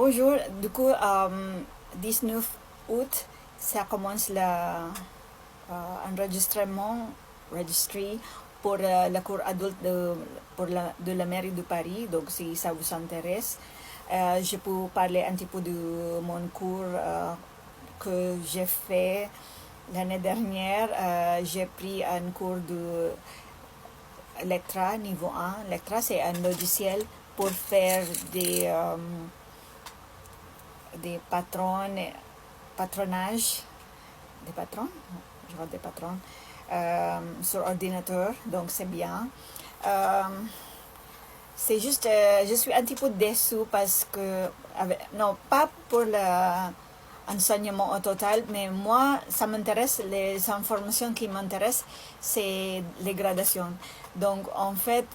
Bonjour, du coup, 19 août, ça commence enregistrement, registry pour la cour adulte de la mairie de Paris. Donc, si ça vous intéresse, je peux parler un petit peu de mon cours que j'ai fait l'année dernière. J'ai pris un cours de Lectra niveau 1. Lectra, c'est un logiciel pour faire des patronnage, des patrons, je vois des patrons, sur ordinateur, donc c'est bien. Euh, c'est juste, je suis un petit peu déçue parce que, non, pas pour l'enseignement au total, mais moi, ça m'intéresse, les informations qui m'intéressent, c'est les gradations. Donc, en fait,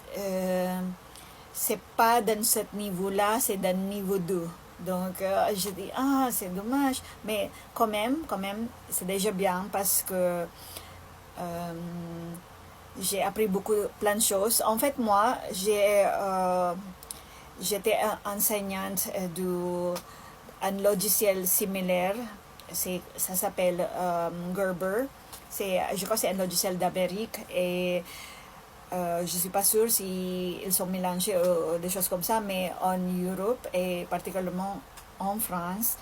c'est pas dans ce niveau-là, c'est dans le niveau 2. Donc, je dis, c'est dommage. Mais quand même, c'est déjà bien parce que euh, j'ai appris plein de choses. En fait, moi, j'étais enseignante d'un logiciel similaire. Ça s'appelle Gerber. Je crois que c'est un logiciel d'Amérique et je suis pas sûre si ils sont mélangés ou des choses comme ça, mais en Europe et particulièrement en France,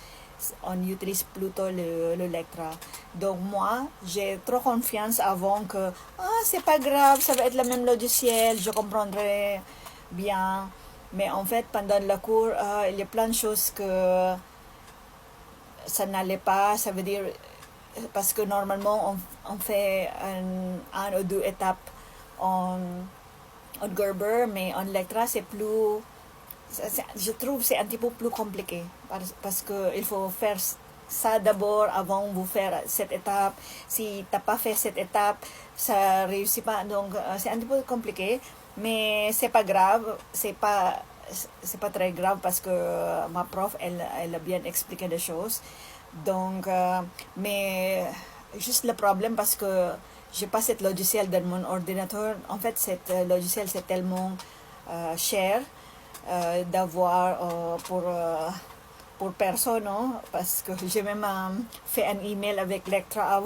on utilise plutôt le Lectra. Donc moi, j'ai trop confiance avant que c'est pas grave, ça va être le même logiciel, je comprendrai bien. Mais en fait, pendant le cours, il y a plein de choses que ça n'allait pas. Ça veut dire parce que normalement on fait un ou deux étapes en Gerber, mais en Lectra, c'est plus. Je trouve c'est un petit peu plus compliqué parce que il faut faire ça d'abord avant de faire cette étape. Si t'as pas fait cette étape, ça réussit pas. Donc c'est un petit peu compliqué, mais c'est pas grave. C'est pas très grave parce que ma prof elle a bien expliqué les choses. Donc mais juste le problème parce que j'ai pas cette logiciel dans mon ordinateur. En fait, cette logiciel c'est tellement cher d'avoir pour personne, non? Parce que j'ai même fait un email avec Lectra.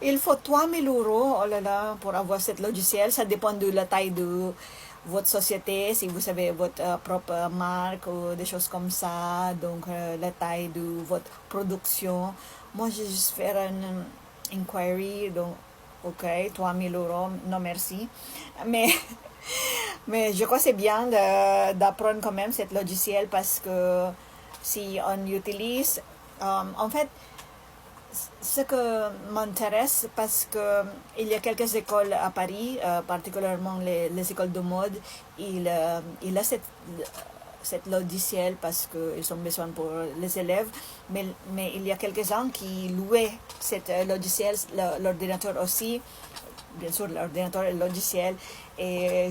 Il faut 3 000 euros, oh là là, pour avoir cette logiciel. Ça dépend de la taille de votre société, si vous avez votre propre marque ou des choses comme ça. Donc, la taille de votre production. Moi, j'ai juste fait un inquiry, donc, ok, 3 000 euros, non merci. Mais Mais je crois que c'est bien d'apprendre quand même cette logiciel parce que si on utilise, en fait, ce que m'intéresse parce que il y a quelques écoles à Paris, particulièrement les écoles de mode, il a cette logiciel parce qu'ils ont besoin pour les élèves, mais il y a quelques-uns qui louaient cette logiciel, l'ordinateur aussi, bien sûr l'ordinateur et le logiciel, et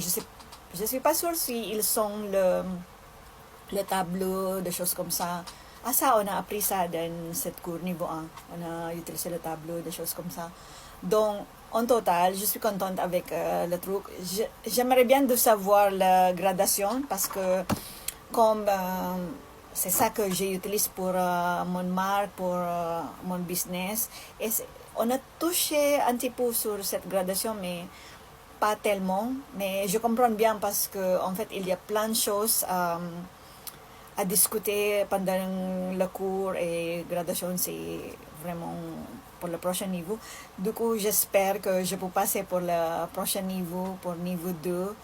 je suis pas sûre s'ils sont le tableau, des choses comme ça. Ah ça, on a appris ça dans cette cours niveau 1. On a utilisé le tableau, des choses comme ça. Donc, en total, je suis contente avec le truc. J'aimerais bien de savoir la gradation parce que comme c'est ça que j'utilise pour mon marque, pour mon business. On a touché un petit peu sur cette gradation, mais pas tellement. Mais je comprends bien parce que en fait, il y a plein de choses à discuter pendant le cours et graduation, c'est vraiment pour le prochain niveau. Du coup, j'espère que je peux passer pour le prochain niveau, pour niveau 2.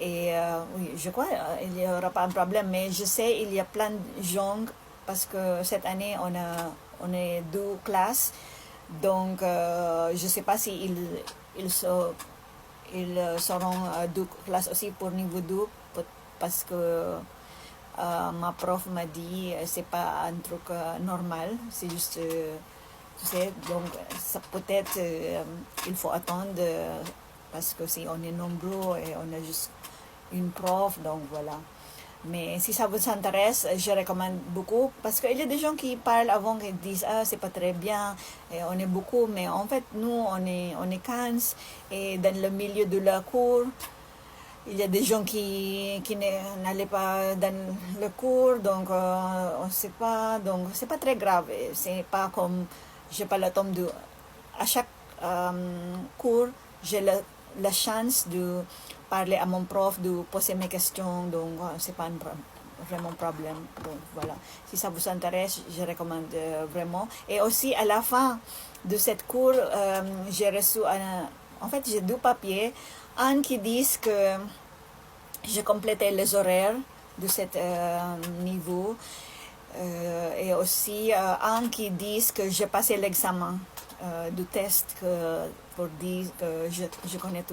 Et oui, je crois qu'il n'y aura pas un problème, mais je sais il y a plein de gens parce que cette année on est deux classes, donc je ne sais pas si ils, so- ils seront deux classes aussi pour niveau 2 parce que ma prof m'a dit c'est pas un truc normal, c'est juste tu sais, donc ça peut-être il faut attendre parce que si on est nombreux et on a juste une prof, donc voilà. Mais si ça vous intéresse, je recommande beaucoup parce qu'il y a des gens qui parlent avant qui disent c'est pas très bien, et on est beaucoup, mais en fait nous on est 15 et dans le milieu de la cour il y a des gens qui n'allaient pas dans le cours, donc on ne sait pas, donc c'est pas très grave. C'est pas comme j'ai pas le temps de à chaque cours, j'ai la chance de parler à mon prof, de poser mes questions, donc c'est pas vraiment problème. Donc voilà, si ça vous intéresse, je recommande vraiment. Et aussi à la fin de cette cours, j'ai reçu en fait j'ai deux papiers, un qui dit que j'ai complété les horaires de ce niveau et aussi un qui dit que j'ai passé l'examen du test pour dire que je connais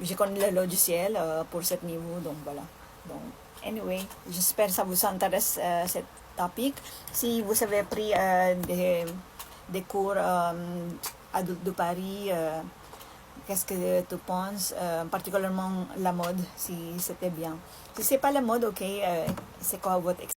je connais le logiciel pour ce niveau, donc voilà. Donc, anyway, j'espère que ça vous intéresse ce topic. Si vous avez pris des cours adultes de Paris, qu'est-ce que tu penses, particulièrement la mode, si c'était bien. Si c'est pas la mode, ok, c'est quoi votre